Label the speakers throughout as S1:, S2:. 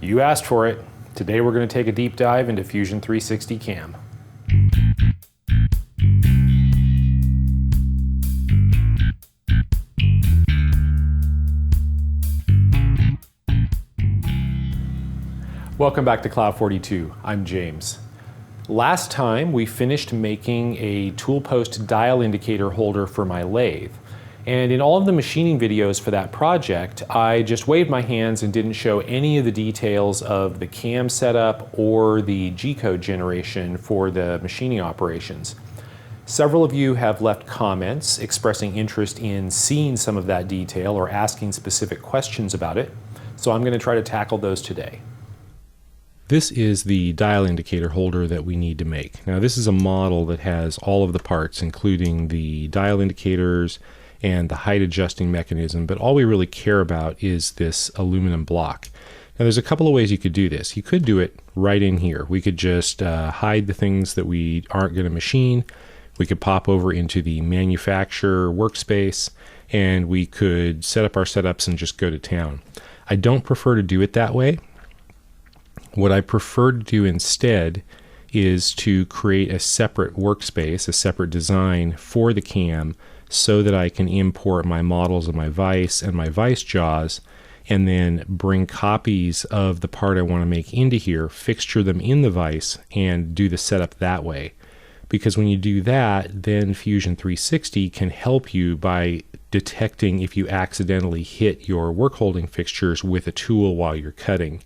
S1: You asked for it. Today we're going to take a deep dive into Fusion 360 CAM. Welcome back to Cloud 42. I'm James. Last time we finished making a Toolpost dial indicator holder for my lathe. And in all of the machining videos for that project, I just waved my hands and didn't show any of the details of the CAM setup or the G-code generation for the machining operations. Several of you have left comments expressing interest in seeing some of that detail or asking specific questions about it, so I'm going to try to tackle those today. This is the dial indicator holder that we need to make. Now this is a model that has all of the parts, including the dial indicators and the height adjusting mechanism, but all we really care about is this aluminum block. Now there's a couple of ways you could do this. You could do it right in here. We could just hide the things that we aren't going to machine. We could pop over into the manufacturer workspace and we could set up our setups and just go to town. I don't prefer to do it that way. What I prefer to do instead is to create a separate workspace, a separate design for the CAM, so that I can import my models of my vise and my vise jaws and then bring copies of the part I want to make into here, fixture them in the vise, and do the setup that way. Because when you do that, then Fusion 360 can help you by detecting if you accidentally hit your work holding fixtures with a tool while you're cutting.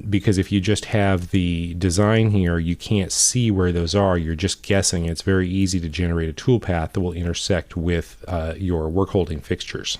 S1: Because if you just have the design here, you can't see where those are. You're just guessing. It's very easy to generate a toolpath that will intersect with your work holding fixtures.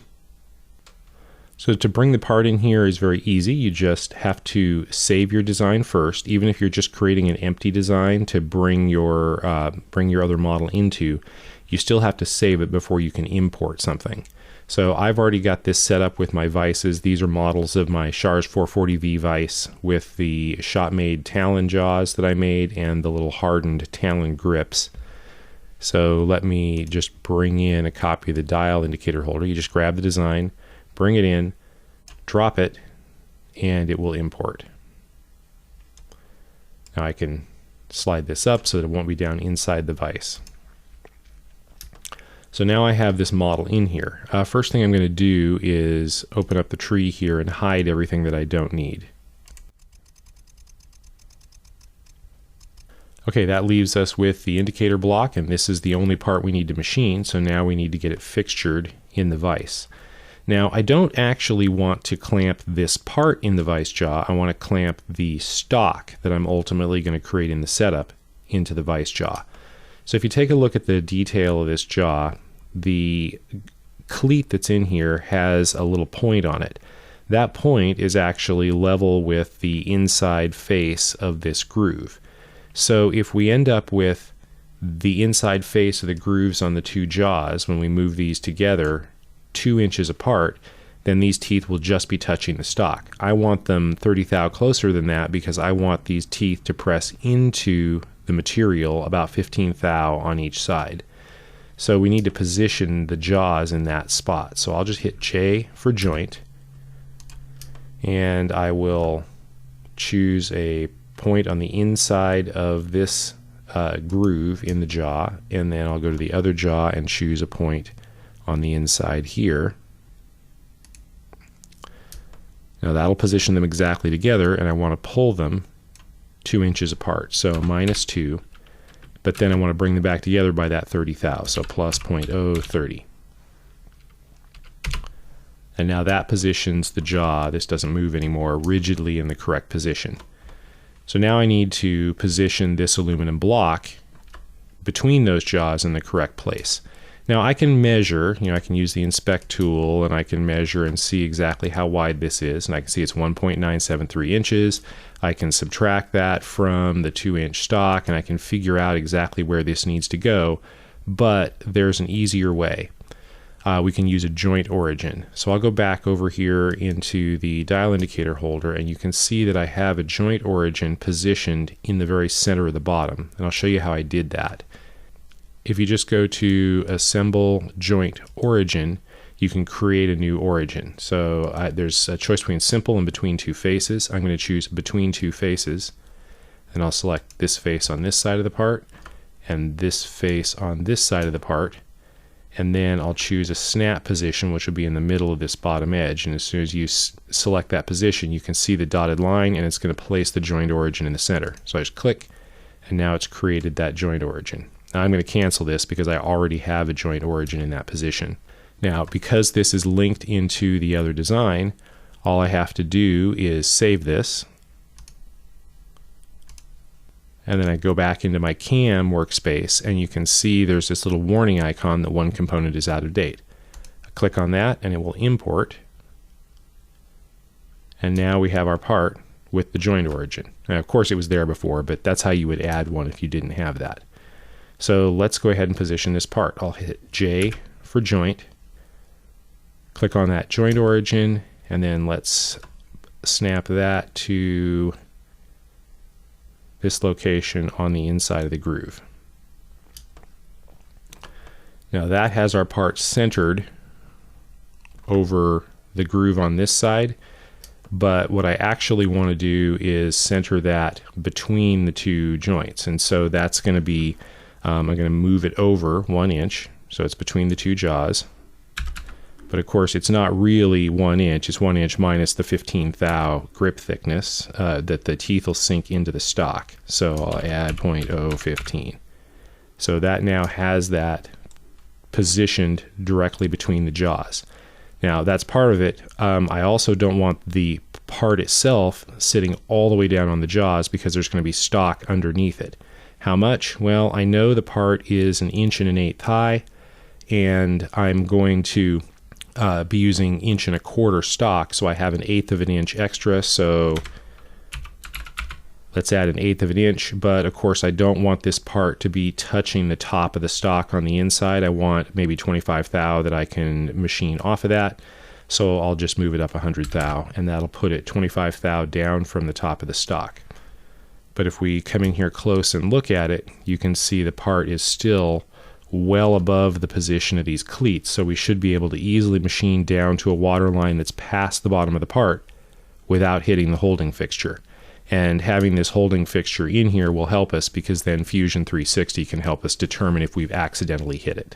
S1: So to bring the part in here is very easy. You just have to save your design first, even if you're just creating an empty design to bring your other model into. You still have to save it before you can import something. So I've already got this set up with my vices. These are models of my Charge 440V vise with the shop-made talon jaws that I made and the little hardened talon grips. So let me just bring in a copy of the dial indicator holder. You just grab the design, bring it in, drop it, and it will import. Now I can slide this up so that it won't be down inside the vise. So now I have this model in here. First thing I'm going to do is open up the tree here and hide everything that I don't need. Okay, that leaves us with the indicator block, and this is the only part we need to machine, so now we need to get it fixtured in the vise. Now I don't actually want to clamp this part in the vise jaw. I want to clamp the stock that I'm ultimately going to create in the setup into the vise jaw. So if you take a look at the detail of this jaw, the cleat that's in here has a little point on it. That point is actually level with the inside face of this groove. So if we end up with the inside face of the grooves on the two jaws, when we move these together 2 inches apart, then these teeth will just be touching the stock. I want them 30 thou closer than that because I want these teeth to press into the material about 15 thou on each side. So we need to position the jaws in that spot. So I'll just hit J for joint, and I will choose a point on the inside of this groove in the jaw, and then I'll go to the other jaw and choose a point on the inside here. Now that'll position them exactly together, and I want to pull them 2 inches apart, so -2, but then I want to bring them back together by that 30 thou, so plus 0.030. And now that positions the jaw, this doesn't move anymore, rigidly in the correct position. So now I need to position this aluminum block between those jaws in the correct place. Now I can measure, I can use the inspect tool and I can measure and see exactly how wide this is, and I can see it's 1.973 inches. I can subtract that from the 2-inch stock and I can figure out exactly where this needs to go, but there's an easier way. We can use a joint origin. So I'll go back over here into the dial indicator holder and you can see that I have a joint origin positioned in the very center of the bottom, and I'll show you how I did that. If you just go to Assemble Joint Origin, you can create a new origin. So there's a choice between simple and between two faces. I'm going to choose between two faces, and I'll select this face on this side of the part and this face on this side of the part, and then I'll choose a snap position, which will be in the middle of this bottom edge. And as soon as you select that position, you can see the dotted line, and it's going to place the joint origin in the center. So I just click, and now it's created that joint origin. Now I'm going to cancel this because I already have a joint origin in that position. Now, because this is linked into the other design, all I have to do is save this, and then I go back into my CAM workspace, and you can see there's this little warning icon that one component is out of date. I click on that, and it will import, and now we have our part with the joint origin. Now, of course, it was there before, but that's how you would add one if you didn't have that. So let's go ahead and position this part. I'll hit J for joint, click on that joint origin, and then let's snap that to this location on the inside of the groove. Now that has our part centered over the groove on this side, but what I actually want to do is center that between the two joints, and so that's going to be I'm going to move it over 1 inch, so it's between the two jaws. But of course, it's not really 1 inch. It's 1 inch minus the 15 thou grip thickness that the teeth will sink into the stock. So I'll add 0.015. So that now has that positioned directly between the jaws. Now that's part of it. I also don't want the part itself sitting all the way down on the jaws because there's going to be stock underneath it. How much? Well, I know the part is 1 1/8 inches high, and I'm going to be using 1 1/4 inch stock, so I have 1/8 of an inch extra, so let's add 1/8 of an inch, but of course I don't want this part to be touching the top of the stock on the inside. I want maybe 25 thou that I can machine off of that, so I'll just move it up 100 thou, and that'll put it 25 thou down from the top of the stock. But if we come in here close and look at it, you can see the part is still well above the position of these cleats, so we should be able to easily machine down to a water line that's past the bottom of the part without hitting the holding fixture. And having this holding fixture in here will help us, because then Fusion 360 can help us determine if we've accidentally hit it.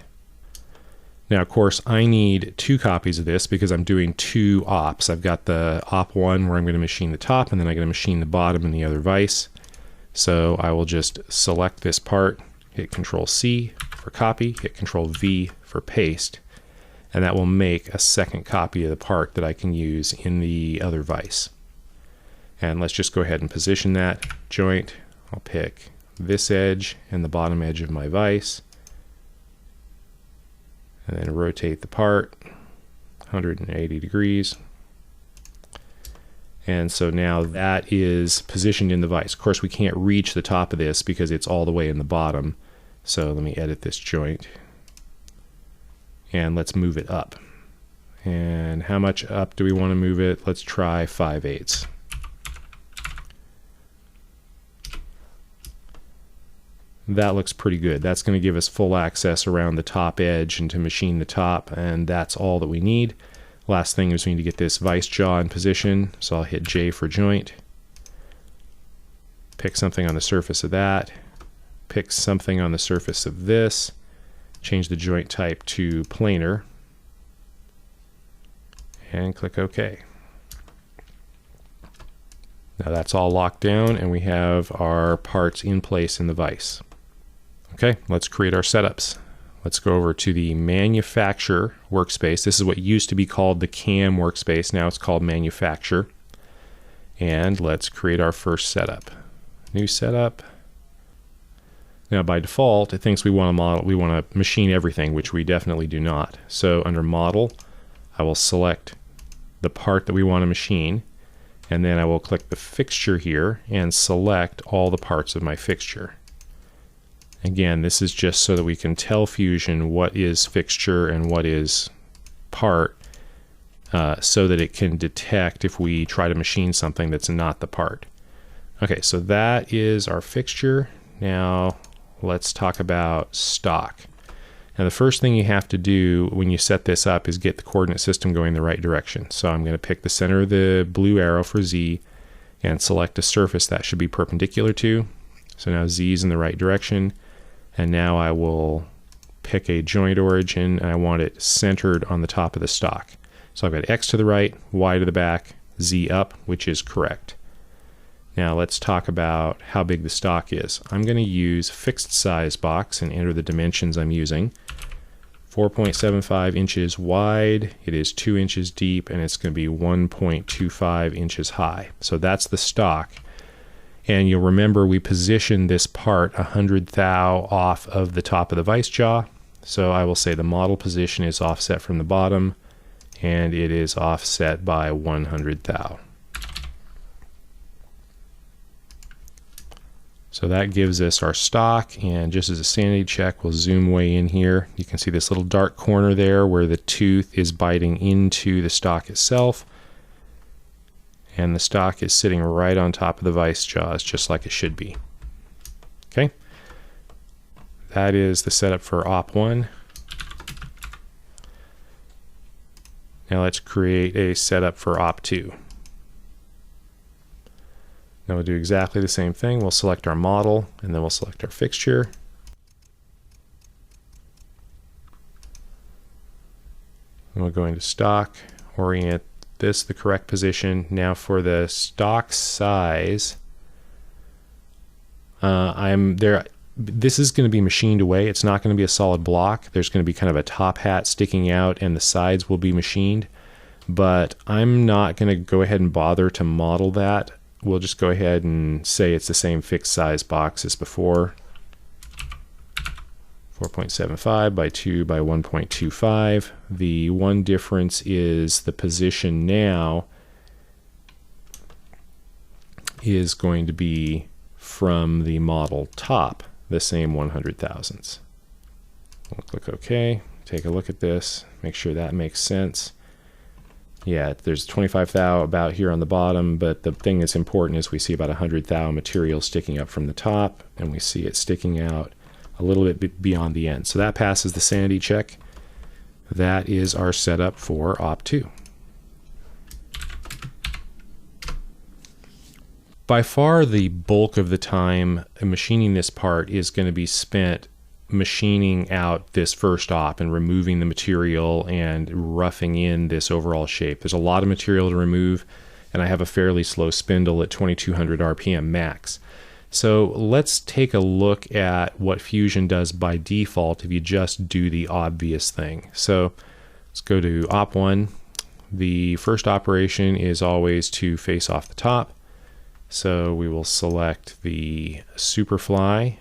S1: Now, of course, I need 2 copies of this because I'm doing 2 ops. I've got the op 1 where I'm going to machine the top, and then I'm going to machine the bottom in the other vise. So I will just select this part, hit Control C for copy, hit Control V for paste, and that will make a second copy of the part that I can use in the other vise. And let's just go ahead and position that joint. I'll pick this edge and the bottom edge of my vise, and then rotate the part 180 degrees. And so now that is positioned in the vise. Of course, we can't reach the top of this because it's all the way in the bottom. So let me edit this joint. And let's move it up. And how much up do we want to move it? Let's try 5/8. That looks pretty good. That's going to give us full access around the top edge and to machine the top, and that's all that we need. Last thing is we need to get this vise jaw in position, so I'll hit J for joint, pick something on the surface of that, pick something on the surface of this, change the joint type to planar, and click OK. Now that's all locked down, and we have our parts in place in the vise. Okay, let's create our setups. Let's go over to the Manufacture workspace. This is what used to be called the CAM workspace. Now it's called Manufacture. And let's create our first setup. New setup. Now by default, it thinks we want to machine everything, which we definitely do not. So under Model, I will select the part that we want to machine, and then I will click the fixture here and select all the parts of my fixture. Again, this is just so that we can tell Fusion what is fixture and what is part, so that it can detect if we try to machine something that's not the part. Okay, so that is our fixture. Now let's talk about stock. Now the first thing you have to do when you set this up is get the coordinate system going in the right direction. So I'm going to pick the center of the blue arrow for Z and select a surface that should be perpendicular to. So now Z is in the right direction, and now I will pick a joint origin, and I want it centered on the top of the stock. So I've got X to the right, Y to the back, Z up, which is correct. Now let's talk about how big the stock is. I'm going to use fixed size box and enter the dimensions I'm using. 4.75 inches wide, it is 2 inches deep, and it's going to be 1.25 inches high. So that's the stock. And you'll remember we positioned this part 100 thou off of the top of the vice jaw. So I will say the model position is offset from the bottom, and it is offset by 100 thou. So that gives us our stock, and just as a sanity check, we'll zoom way in here. You can see this little dark corner there where the tooth is biting into the stock itself, and the stock is sitting right on top of the vice jaws, just like it should be. Okay, that is the setup for Op1. Now let's create a setup for Op2. Now we'll do exactly the same thing. We'll select our model, and then we'll select our fixture. And we'll go into stock, orient this the correct position. Now for the stock size, this is going to be machined away. It's not going to be a solid block. There's going to be kind of a top hat sticking out, and the sides will be machined. But I'm not going to go ahead and bother to model that. We'll just go ahead and say it's the same fixed size box as before. 4.75 by 2 by 1.25. The one difference is the position now is going to be from the model top, the same 100 thousandths. We'll click OK, take a look at this, make sure that makes sense. Yeah, there's 25 thou about here on the bottom, but the thing that's important is we see about 100 thou material sticking up from the top, and we see it sticking out a little bit beyond the end. So that passes the sanity check. That is our setup for Op2. By far the bulk of the time machining this part is going to be spent machining out this first op and removing the material and roughing in this overall shape. There's a lot of material to remove, and I have a fairly slow spindle at 2200 RPM max. So let's take a look at what Fusion does by default if you just do the obvious thing. So let's go to Op1. The first operation is always to face off the top. So we will select the Superfly.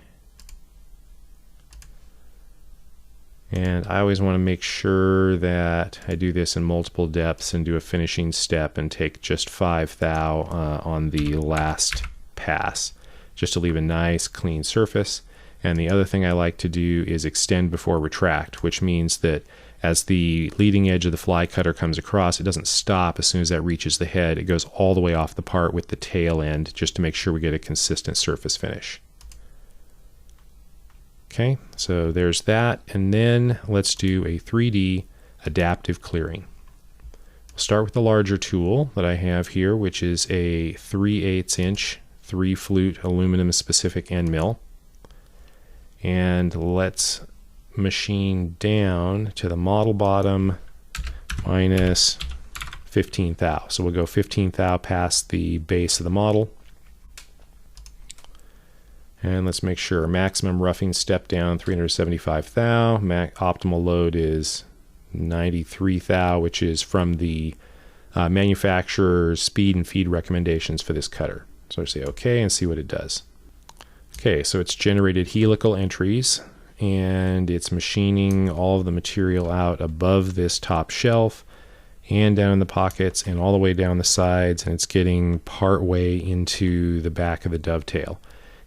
S1: And I always want to make sure that I do this in multiple depths and do a finishing step and take just 5 thou on the last pass, just to leave a nice clean surface. And the other thing I like to do is extend before retract, which means that as the leading edge of the fly cutter comes across, it doesn't stop as soon as that reaches the head. It goes all the way off the part with the tail end, just to make sure we get a consistent surface finish. Okay, so there's that, and then let's do a 3D adaptive clearing. We'll start with the larger tool that I have here, which is a 3/8 inch 3-flute aluminum specific end mill. And let's machine down to the model bottom minus 15 thou. So we'll go 15 thou past the base of the model. And let's make sure maximum roughing step down 375 thou. Optimal load is 93 thou, which is from the manufacturer's speed and feed recommendations for this cutter. So I say OK and see what it does. Okay, so it's generated helical entries, and it's machining all of the material out above this top shelf and down in the pockets and all the way down the sides, and it's getting part way into the back of the dovetail.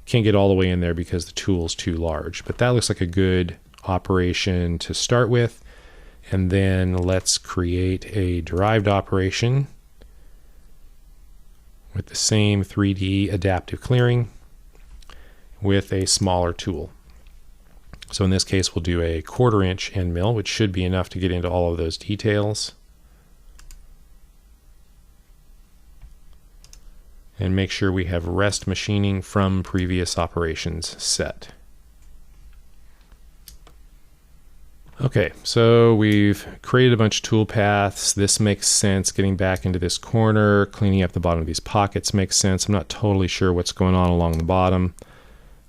S1: Can't get all the way in there because the tool's too large, but that looks like a good operation to start with. And then let's create a derived operation with the same 3D adaptive clearing with a smaller tool. So in this case, we'll do a 1/4 inch end mill, which should be enough to get into all of those details. And make sure we have rest machining from previous operations set. Okay, so we've created a bunch of tool paths. This makes sense. Getting back into this corner, cleaning up the bottom of these pockets makes sense. I'm not totally sure what's going on along the bottom.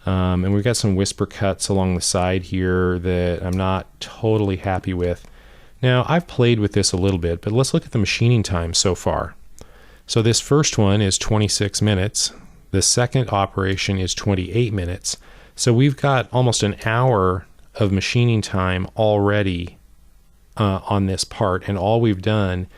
S1: And we've got some whisper cuts along the side here that I'm not totally happy with. Now, I've played with this a little bit, but let's look at the machining time so far. So this first one is 26 minutes. The second operation is 28 minutes. So we've got almost an hour of machining time already on this part, and all we've done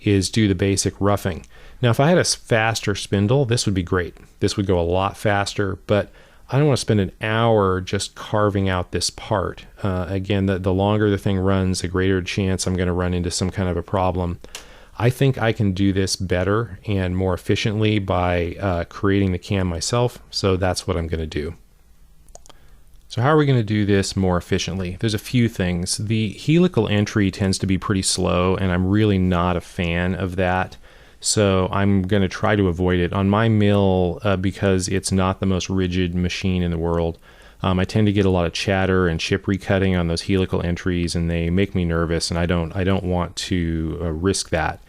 S1: is do the basic roughing. Now, if I had a faster spindle, this would be great. This would go a lot faster, but I don't want to spend an hour just carving out this part. Again, the longer the thing runs, the greater chance I'm going to run into some kind of a problem. I think I can do this better and more efficiently by creating the cam myself, so that's what I'm going to do. So how are we going to do this more efficiently? There's a few things. The helical entry tends to be pretty slow, and I'm really not a fan of that. So I'm going to try to avoid it. On my mill, because it's not the most rigid machine in the world, I tend to get a lot of chatter and chip recutting on those helical entries, and they make me nervous, and I don't want to risk that.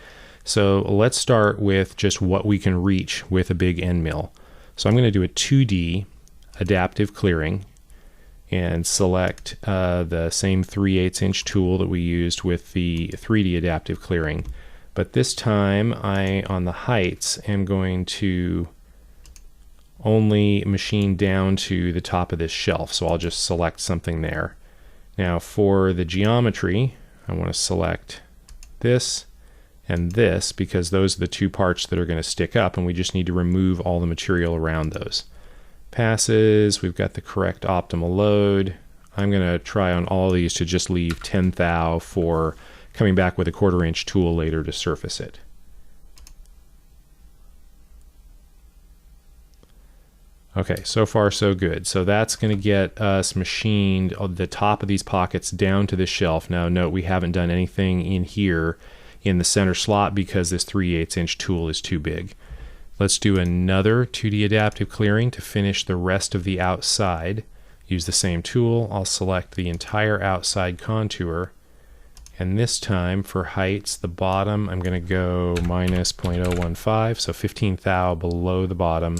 S1: So let's start with just what we can reach with a big end mill. So I'm going to do a 2D adaptive clearing and select the same 3/8 inch tool that we used with the 3D adaptive clearing. But this time, on the heights, am going to only machine down to the top of this shelf. So I'll just select something there. Now for the geometry, I want to select this and this, because those are the two parts that are going to stick up, and we just need to remove all the material around those. Passes, we've got the correct optimal load. I'm going to try on all of these to just leave 10 thou for coming back with a 1/4 inch tool later to surface it. Okay, so far so good. So that's going to get us machined the top of these pockets down to the shelf. Now note, we haven't done anything in here in the center slot because this 3/8 inch tool is too big. Let's do another 2D adaptive clearing to finish the rest of the outside. Use the same tool. I'll select the entire outside contour. And this time for heights, the bottom, I'm going to go minus 0.015, so 15 thou below the bottom.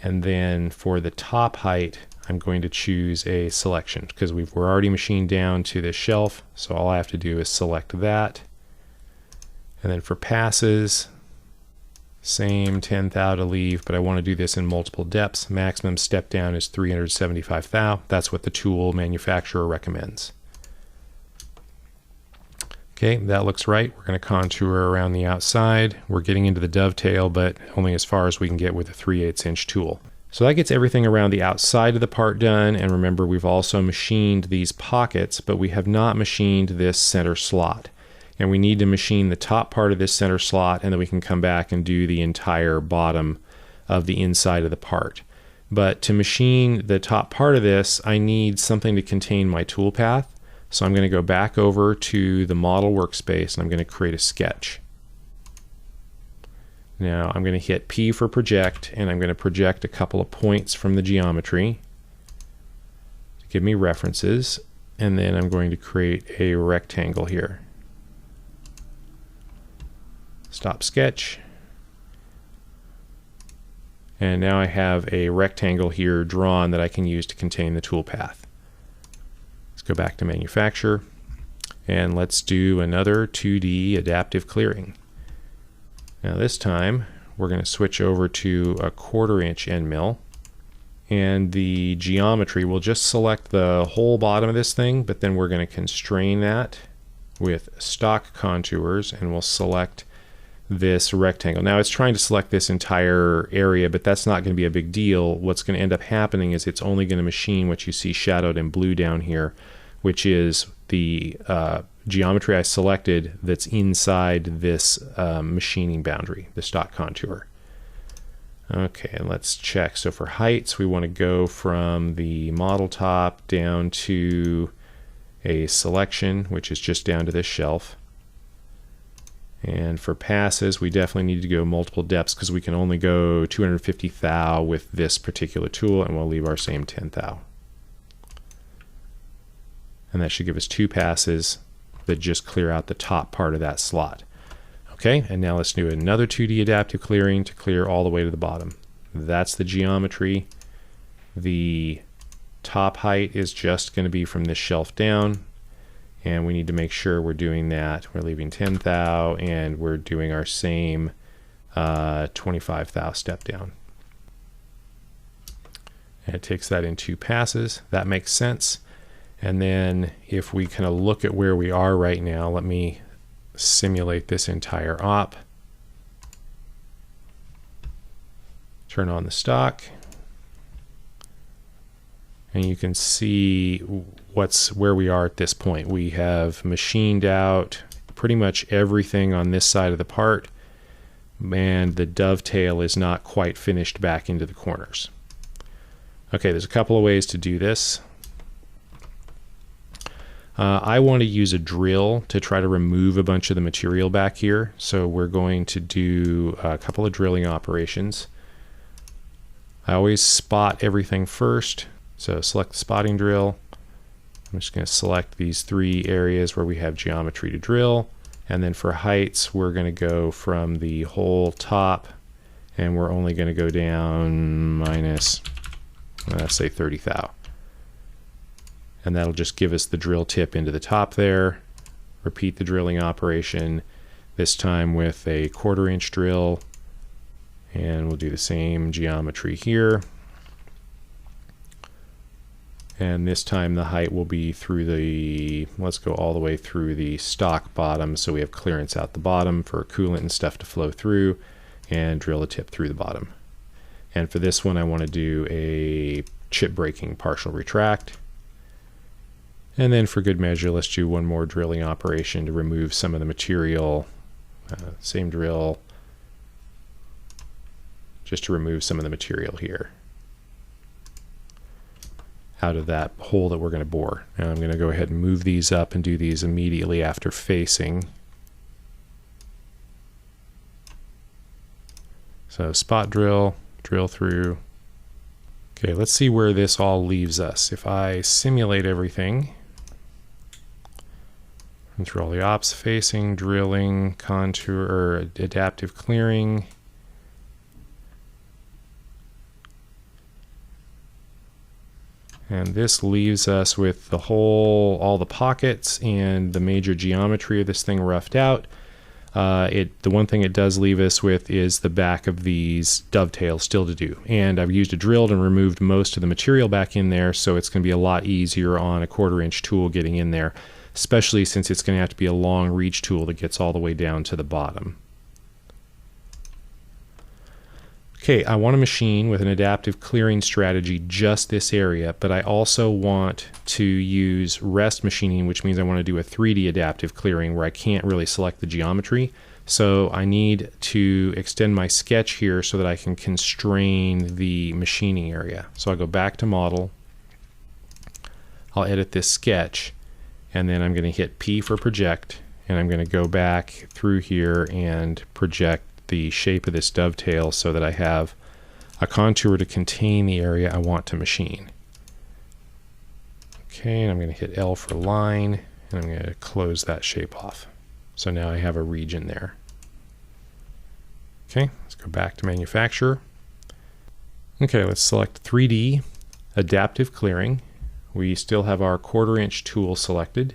S1: And then for the top height, I'm going to choose a selection because we're already machined down to the shelf. So all I have to do is select that. And then for passes, same 10 thou to leave, but I want to do this in multiple depths. Maximum step down is 375 thou. That's what the tool manufacturer recommends. Okay, that looks right. We're going to contour around the outside. We're getting into the dovetail, but only as far as we can get with a 3/8 inch tool. So that gets everything around the outside of the part done. And remember, we've also machined these pockets, but we have not machined this center slot. And we need to machine the top part of this center slot, and then we can come back and do the entire bottom of the inside of the part. But to machine the top part of this, I need something to contain my tool path. So I'm going to go back over to the model workspace, and I'm going to create a sketch. Now I'm going to hit P for project, and I'm going to project a couple of points from the geometry to give me references, and then I'm going to create a rectangle here. Stop sketch. And now I have a rectangle here drawn that I can use to contain the tool path. Let's go back to manufacture, and let's do another 2D adaptive clearing. Now this time we're going to switch over to a 1/4 inch end mill, and the geometry, we'll just select the whole bottom of this thing, but then we're going to constrain that with stock contours, and we'll select this rectangle. Now it's trying to select this entire area, but that's not going to be a big deal. What's going to end up happening is it's only going to machine what you see shadowed in blue down here, which is the geometry I selected that's inside this machining boundary, the stock contour. Okay, and let's check. So for heights, we want to go from the model top down to a selection, which is just down to this shelf. And for passes, we definitely need to go multiple depths because we can only go 250 thou with this particular tool, and we'll leave our same 10 thou. And that should give us 2 passes that just clear out the top part of that slot. Okay, and now let's do another 2D adaptive clearing to clear all the way to the bottom. That's the geometry. The top height is just going to be from this shelf down, and we need to make sure we're doing that. We're leaving 10 thou, and we're doing our same 25 thou step down. And it takes that in 2 passes. That makes sense. And then if we kind of look at where we are right now, let me simulate this entire op. Turn on the stock. And you can see where we are at this point. We have machined out pretty much everything on this side of the part, and the dovetail is not quite finished back into the corners. Okay, there's a couple of ways to do this. I want to use a drill to try to remove a bunch of the material back here. So we're going to do a couple of drilling operations. I always spot everything first. So select the spotting drill. I'm just going to select these 3 areas where we have geometry to drill. And then for heights, we're going to go from the whole top, and we're only going to go down minus, let's say 30 thou. And that'll just give us the drill tip into the top there. Repeat the drilling operation, this time with a 1/4 inch drill, and we'll do the same geometry here. And this time the height will be through the, let's go all the way through the stock bottom, so we have clearance out the bottom for coolant and stuff to flow through, and drill a tip through the bottom. And for this one, I want to do a chip breaking partial retract. And then for good measure, let's do one more drilling operation to remove some of the material. Same drill, just to remove some of the material here out of that hole that we're going to bore. Now I'm going to go ahead and move these up and do these immediately after facing. So spot drill, drill through. Okay, let's see where this all leaves us. If I simulate everything, through all the ops, facing, drilling, contour, or adaptive clearing. And this leaves us with the whole, all the pockets and the major geometry of this thing roughed out. The one thing it does leave us with is the back of these dovetails still to do. And I've used a drill and removed most of the material back in there, so it's going to be a lot easier on a 1/4 inch tool getting in there, especially since it's going to have to be a long reach tool that gets all the way down to the bottom. Okay, I want to machine with an adaptive clearing strategy just this area, but I also want to use rest machining, which means I want to do a 3D adaptive clearing where I can't really select the geometry. So I need to extend my sketch here so that I can constrain the machining area. So I'll go back to model, I'll edit this sketch, and then I'm going to hit P for project, and I'm going to go back through here and project the shape of this dovetail so that I have a contour to contain the area I want to machine. Okay, and I'm going to hit L for line, and I'm going to close that shape off. So now I have a region there. Okay, let's go back to manufacturer. Okay, let's select 3D adaptive clearing. We still have our 1/4 inch tool selected.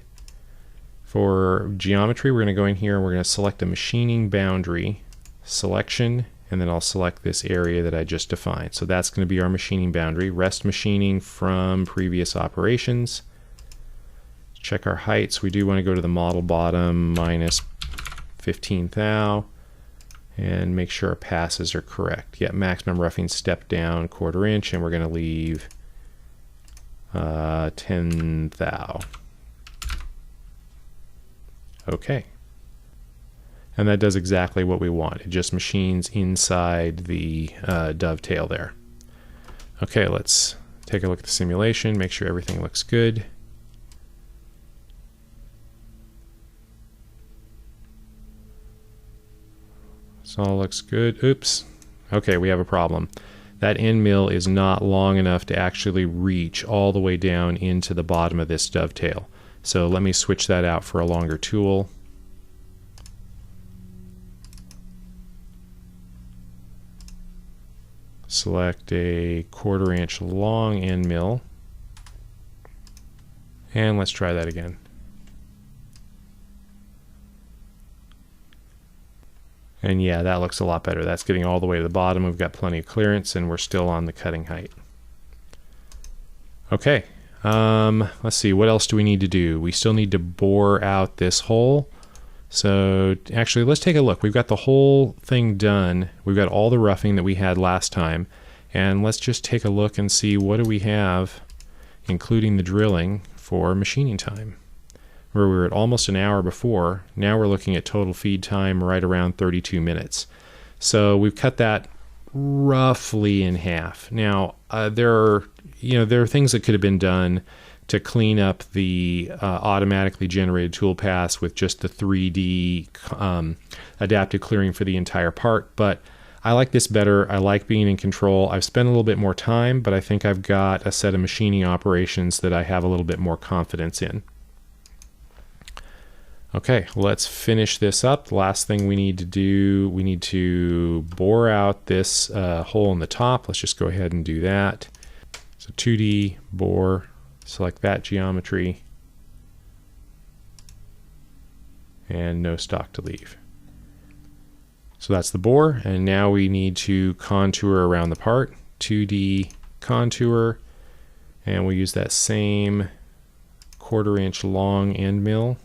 S1: For geometry, we're going to go in here and we're going to select a machining boundary selection, and then I'll select this area that I just defined. So that's going to be our machining boundary. Rest machining from previous operations. Check our heights. We do want to go to the model bottom minus 15 thou and make sure our passes are correct. Yeah, maximum roughing step down 1/4 inch, and we're going to leave 10 thou. Okay. And that does exactly what we want. It just machines inside the dovetail there. Okay, let's take a look at the simulation, make sure everything looks good. This all looks good. Oops. Okay, we have a problem. That end mill is not long enough to actually reach all the way down into the bottom of this dovetail. So let me switch that out for a longer tool. Select a 1/4 inch long end mill. And let's try that again. And yeah, that looks a lot better. That's getting all the way to the bottom. We've got plenty of clearance and we're still on the cutting height. Okay, let's see, what else do we need to do? We still need to bore out this hole. So actually, let's take a look. We've got the whole thing done. We've got all the roughing that we had last time. And let's just take a look and see what do we have, including the drilling, for machining time. Where we were at almost an hour before, now we're looking at total feed time right around 32 minutes. So we've cut that roughly in half. Now, there are things that could have been done to clean up the automatically generated tool paths with just the 3D adaptive clearing for the entire part, but I like this better. I like being in control. I've spent a little bit more time, but I think I've got a set of machining operations that I have a little bit more confidence in. Okay, let's finish this up. The last thing we need to do, we need to bore out this hole in the top. Let's just go ahead and do that. So 2D, bore, select that geometry, and no stock to leave. So that's the bore, and now we need to contour around the part. 2D contour, and we'll use that same 1/4 inch long end mill.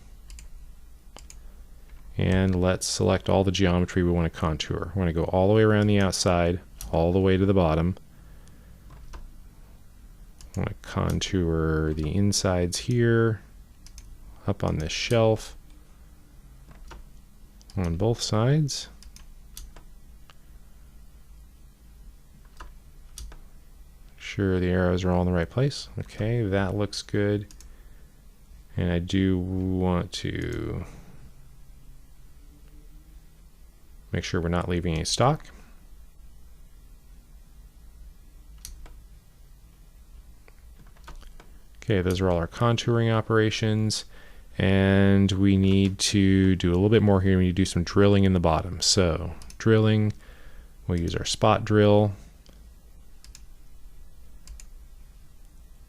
S1: And let's select all the geometry we want to contour. We want to go all the way around the outside, all the way to the bottom. I want to contour the insides here, up on this shelf, on both sides. Sure the arrows are all in the right place. Okay, that looks good. And I do want to make sure we're not leaving any stock. Okay, those are all our contouring operations, and we need to do a little bit more here. We need to do some drilling in the bottom. So drilling, we'll use our spot drill.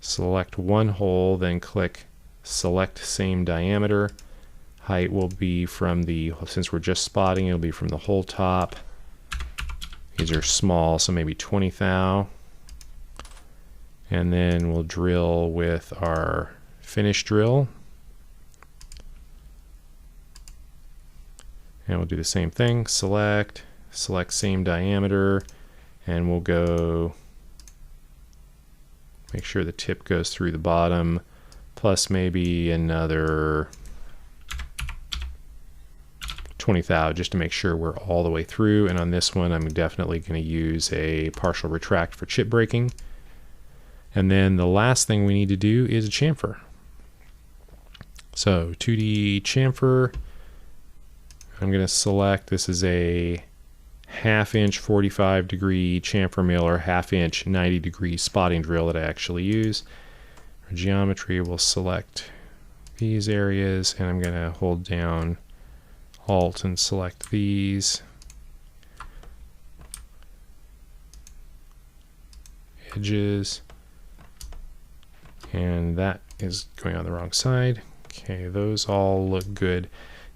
S1: Select one hole, then click select same diameter. Height will be from the, since we're just spotting, it'll be from the whole top. These are small, so maybe 20 thou. And then we'll drill with our finish drill. And we'll do the same thing, select same diameter, and we'll go, make sure the tip goes through the bottom, plus maybe another 20 thou just to make sure we're all the way through. And on this one, I'm definitely going to use a partial retract for chip breaking. And then the last thing we need to do is a chamfer. So 2D chamfer, I'm going to select, this is a 1/2 inch 45 degree chamfer mill or 1/2 inch 90 degree spotting drill that I actually use. For geometry, we'll select these areas, and I'm going to hold down Alt and select these. Edges. And that is going on the wrong side. Okay, those all look good.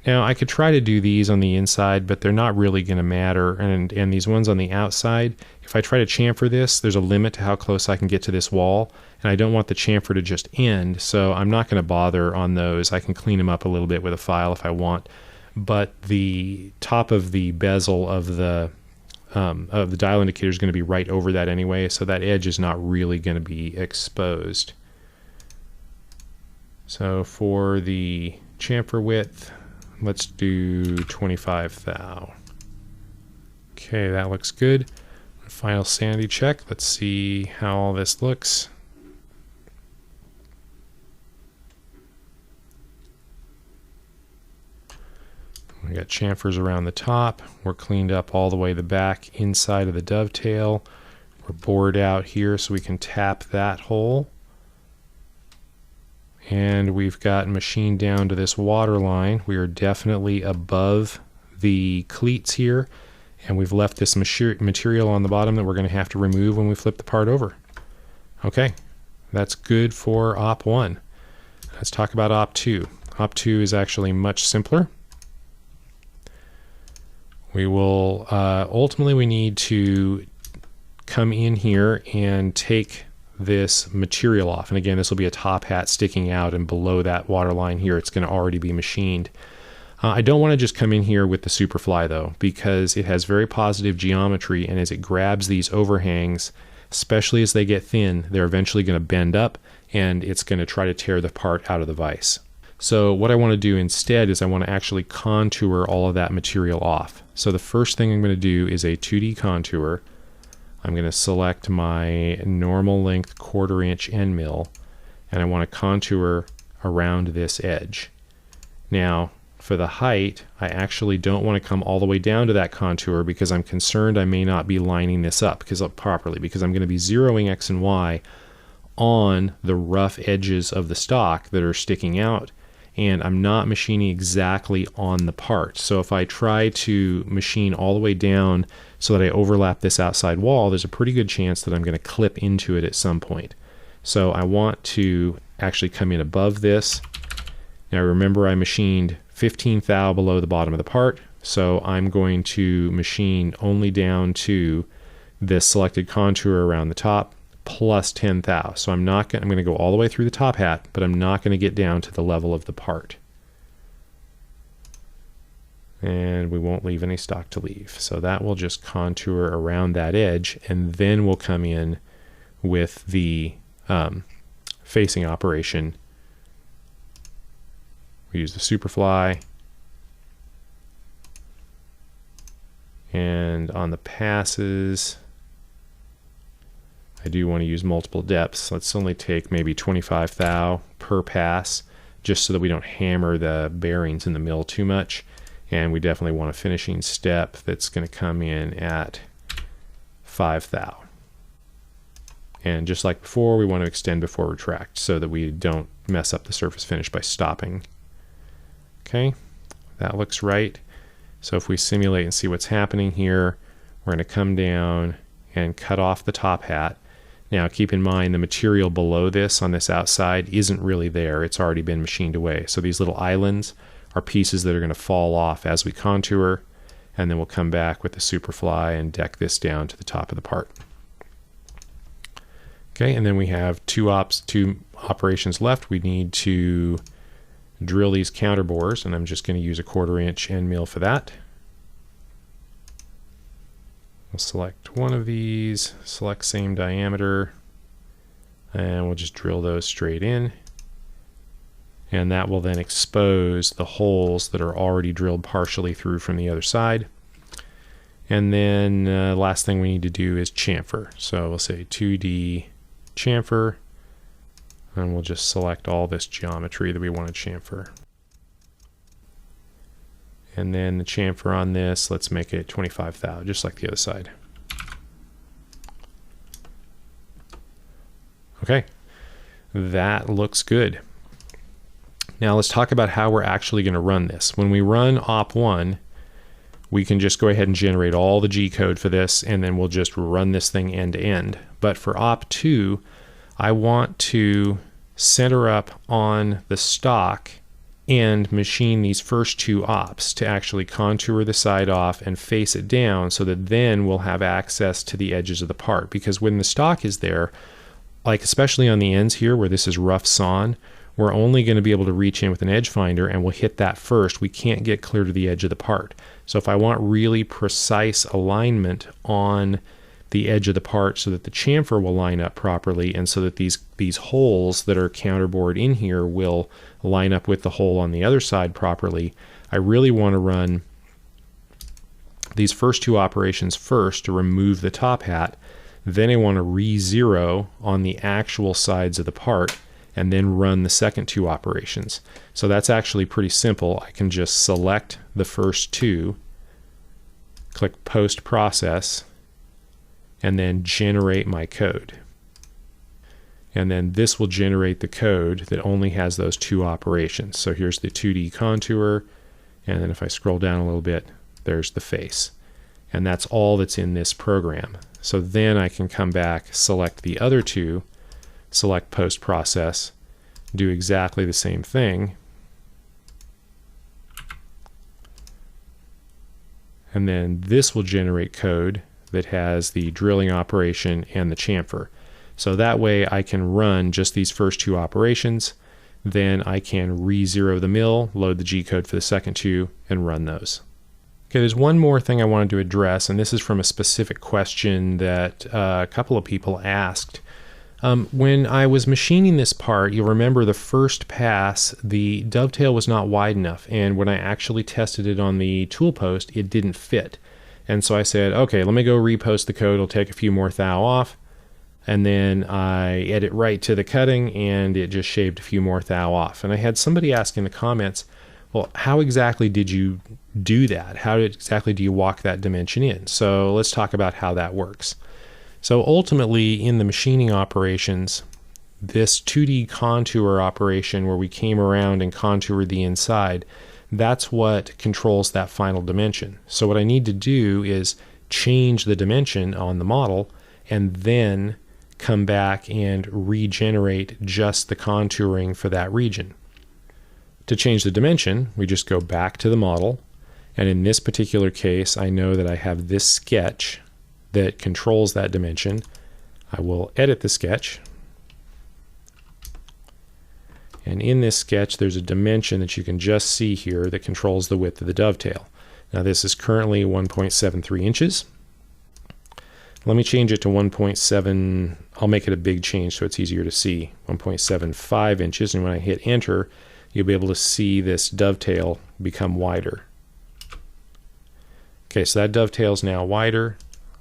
S1: Now I could try to do these on the inside, but they're not really going to matter. And these ones on the outside, if I try to chamfer this, there's a limit to how close I can get to this wall. And I don't want the chamfer to just end, so I'm not going to bother on those. I can clean them up a little bit with a file if I want. But the top of the bezel of the dial indicator is going to be right over that anyway, so that edge is not really going to be exposed. So for the chamfer width, Let's do 25 thou. Okay, that looks good. Final sanity check. Let's see how all this looks. We got chamfers around the top. We're cleaned up all the way the back inside of the dovetail. We're bored out here so we can tap that hole. And we've got machined down to this water line. We are definitely above the cleats here. And we've left this material on the bottom that we're going to have to remove when we flip the part over. Okay, that's good for Op 1. Let's talk about Op 2. Op 2 is actually much simpler. We will, ultimately we need to come in here and take this material off. And again, this will be a top hat sticking out, and below that water line here, it's going to already be machined. I don't want to just come in here with the Superfly though, because it has very positive geometry, and as it grabs these overhangs, especially as they get thin, they're eventually going to bend up and it's going to try to tear the part out of the vise. So what I want to do instead is I want to actually contour all of that material off. So the first thing I'm going to do is a 2D contour. I'm going to select my normal length 1/4 inch end mill, and I want to contour around this edge. Now, for the height, I actually don't want to come all the way down to that contour because I'm concerned I may not be lining this up properly, because I'm going to be zeroing X and Y on the rough edges of the stock that are sticking out, and I'm not machining exactly on the part. So if I try to machine all the way down so that I overlap this outside wall, there's a pretty good chance that I'm going to clip into it at some point. So I want to actually come in above this. Now remember, I machined 15 thou below the bottom of the part, so I'm going to machine only down to this selected contour around the top plus 10 thou. So I'm going to go all the way through the top hat, but I'm not going to get down to the level of the part. And we won't leave any stock to leave. So that will just contour around that edge, and then we'll come in with the facing operation. We use the Superfly, and on the passes I do want to use multiple depths. Let's only take maybe 25 thou per pass, just so that we don't hammer the bearings in the mill too much. And we definitely want a finishing step that's going to come in at 5 thou. And just like before, we want to extend before retract so that we don't mess up the surface finish by stopping. Okay, that looks right. So if we simulate and see what's happening here, we're going to come down and cut off the top hat. Now keep in mind the material below this on this outside isn't really there. It's already been machined away. So these little islands are pieces that are going to fall off as we contour, and then we'll come back with the Superfly and deck this down to the top of the part. Okay, and then we have two operations left. We need to drill these counter bores, and I'm just going to use a 1/4 inch end mill for that. We'll select one of these, select same diameter, and we'll just drill those straight in. And that will then expose the holes that are already drilled partially through from the other side. And then last thing we need to do is chamfer. So we'll say 2D chamfer, and we'll just select all this geometry that we want to chamfer. And then the chamfer on this, let's make it 25 thou, just like the other side. Okay, that looks good. Now let's talk about how we're actually going to run this. When we run Op 1, we can just go ahead and generate all the G code for this, and then we'll just run this thing end to end. But for Op 2, I want to center up on the stock and machine these first two ops to actually contour the side off and face it down, so that then we'll have access to the edges of the part. Because when the stock is there, like especially on the ends here where this is rough sawn, we're only going to be able to reach in with an edge finder, and we'll hit that first. We can't get clear to the edge of the part. So if I want really precise alignment on the edge of the part so that the chamfer will line up properly, and so that these holes that are counterbored in here will line up with the hole on the other side properly, I really want to run these first two operations first to remove the top hat. Then I want to re-zero on the actual sides of the part and then run the second two operations. So that's actually pretty simple. I can just select the first two, click Post Process, and then generate my code. And then this will generate the code that only has those two operations. So here's the 2D contour, and then if I scroll down a little bit, there's the face. And that's all that's in this program. So then I can come back, select the other two, select Post Process, do exactly the same thing, and then this will generate code that has the drilling operation and the chamfer. So that way I can run just these first two operations, then I can re-zero the mill, load the G-code for the second two, and run those. Okay, there's one more thing I wanted to address, and this is from a specific question that a couple of people asked. When I was machining this part, you'll remember the first pass, the dovetail was not wide enough, and when I actually tested it on the Toolpost, it didn't fit. And so I said, okay, let me go repost the code, it'll take a few more thou off, and then I edit right to the cutting, and it just shaved a few more thou off. And I had somebody ask in the comments, well, how exactly did you do that? How exactly do you walk that dimension in? So let's talk about how that works. So ultimately, in the machining operations, this 2D contour operation where we came around and contoured the inside, that's what controls that final dimension. So what I need to do is change the dimension on the model and then come back and regenerate just the contouring for that region. To change the dimension, we just go back to the model, and in this particular case, I know that I have this sketch that controls that dimension. I will edit the sketch, and in this sketch there's a dimension that you can just see here that controls the width of the dovetail. Now this is currently 1.73 inches. Let me change it to 1.7, I'll make it a big change so it's easier to see, 1.75 inches, and when I hit enter, you'll be able to see this dovetail become wider. Okay, so that dovetail is now wider.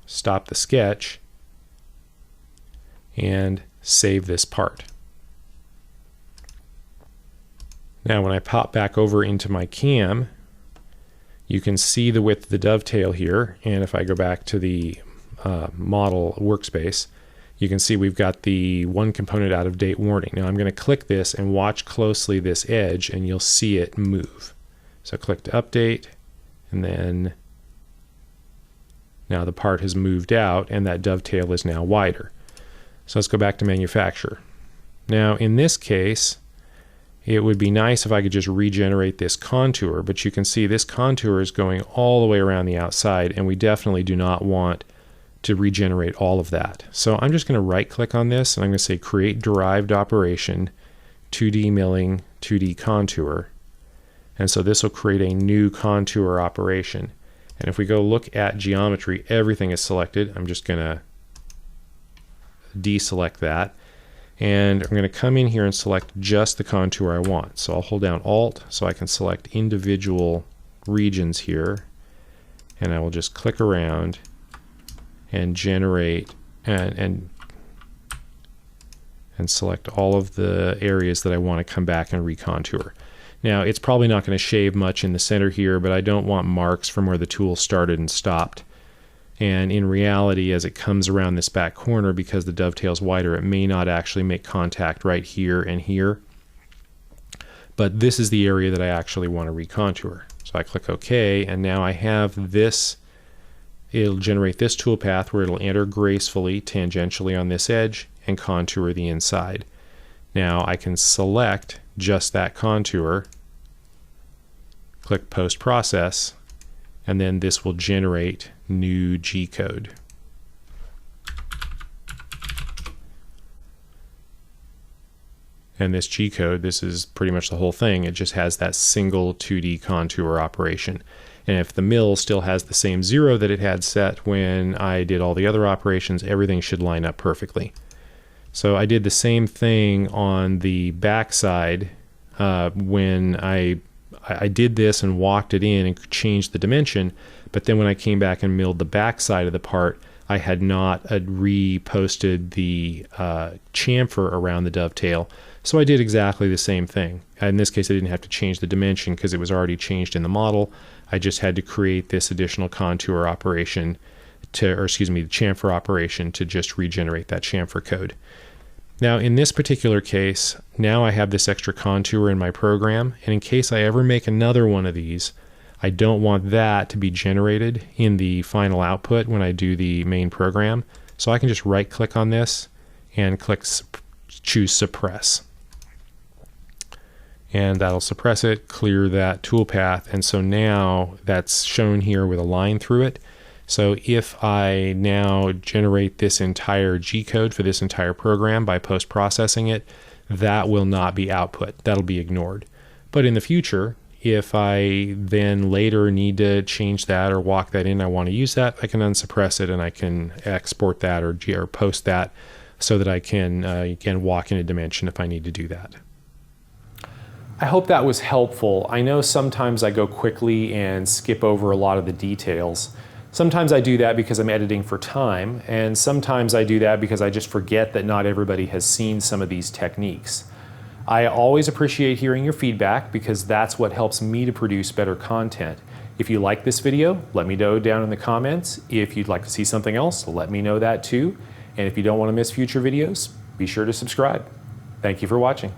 S1: Stop the sketch and save this part. Now when I pop back over into my cam, you can see the width of the dovetail here, and if I go back to the model workspace, you can see we've got the one component out of date warning. Now I'm going to click this and watch closely this edge, and you'll see it move. So click to update, and then now the part has moved out and that dovetail is now wider. So let's go back to manufacture. Now in this case, it would be nice if I could just regenerate this contour, but you can see this contour is going all the way around the outside, and we definitely do not want to regenerate all of that. So I'm just going to right click on this, and I'm going to say create derived operation, 2D milling, 2D contour. And so this will create a new contour operation. And if we go look at geometry, everything is selected. I'm just going to deselect that. And I'm going to come in here and select just the contour I want. So I'll hold down Alt so I can select individual regions here. And I will just click around and generate and select all of the areas that I want to come back and recontour. Now it's probably not going to shave much in the center here, but I don't want marks from where the tool started and stopped. And in reality, as it comes around this back corner, because the dovetail's wider, it may not actually make contact right here and here. But this is the area that I actually want to recontour. So I click OK, and now I have this. It'll generate this toolpath where it'll enter gracefully, tangentially on this edge, and contour the inside. Now I can select just that contour, click Post Process, and then this will generate new G-code. And this G-code, this is pretty much the whole thing. It just has that single 2D contour operation. And if the mill still has the same 0 that it had set when I did all the other operations, everything should line up perfectly. So I did the same thing on the back side when I I did this and walked it in and changed the dimension, but then when I came back and milled the back side of the part, I had not reposted the chamfer around the dovetail. So I did exactly the same thing. In this case, I didn't have to change the dimension because it was already changed in the model. I just had to create this additional contour operation the chamfer operation to just regenerate that chamfer code. Now in this particular case, now I have this extra contour in my program, and in case I ever make another one of these, I don't want that to be generated in the final output when I do the main program. So I can just right click on this and choose suppress. And that'll suppress it, clear that toolpath, and so now that's shown here with a line through it. So if I now generate this entire G code for this entire program by post-processing it, that will not be output. That'll be ignored. But in the future, if I then later need to change that or walk that in, I want to use that, I can unsuppress it and I can export that or post that so that I can again walk in a dimension if I need to do that. I hope that was helpful. I know sometimes I go quickly and skip over a lot of the details. Sometimes I do that because I'm editing for time, and sometimes I do that because I just forget that not everybody has seen some of these techniques. I always appreciate hearing your feedback because that's what helps me to produce better content. If you like this video, let me know down in the comments. If you'd like to see something else, let me know that too. And if you don't want to miss future videos, be sure to subscribe. Thank you for watching.